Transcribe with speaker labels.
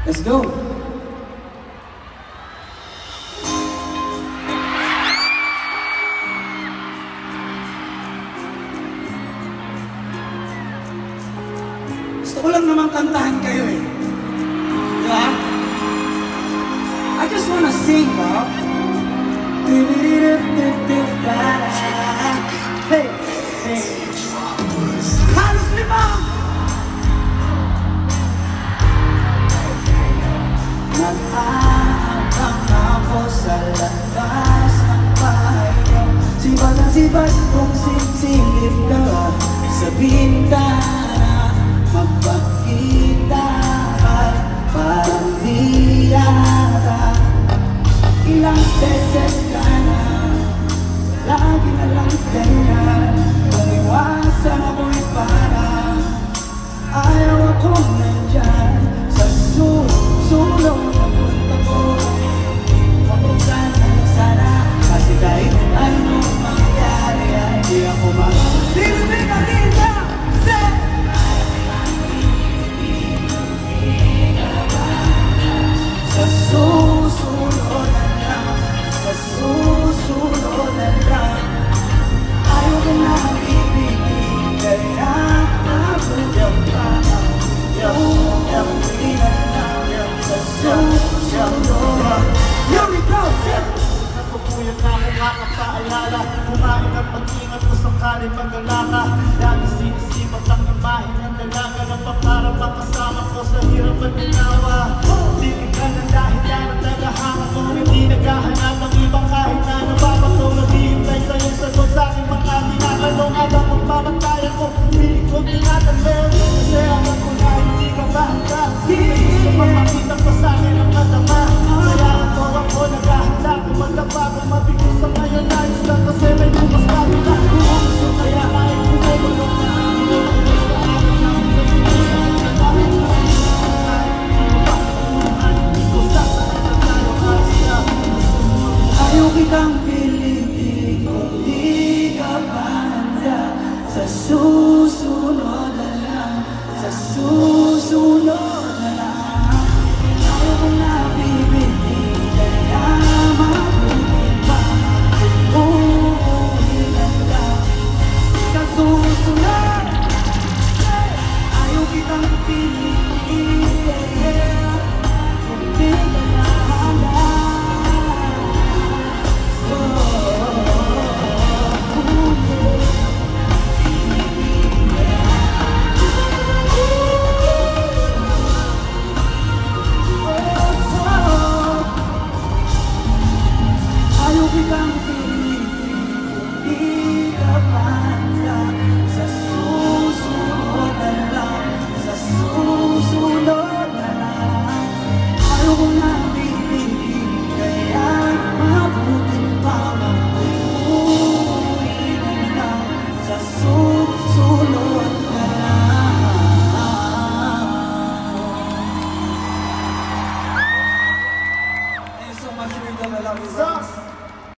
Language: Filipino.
Speaker 1: Let's go! Gusto ko lang naman kantahan kayo eh. Diba? I just wanna sing, bro. Hey, hey. Halos limang nag-aabang ako sa labas ng bahay ko. Sibat na sibat kung sisilip ka sa bintana. Magpakita ay parang di yata. Ilang beses ka na, lagi na lang ganyan. Umiwasan ako'y parang ayaw akong nandyan. Sa sulong ng punta ko, kapagsan na sana. Kasi kahit anong mangyari ay di ako mag-ibig ka rin na. Sa susunod na lang, sa susunod na lang, ayaw ko na ibigin, kaya ako yung parang yung pinanang sa susunod. Here we go!
Speaker 2: Napupuyat na akong makapaalala, kumain at pag-ingat ko sakaling magala.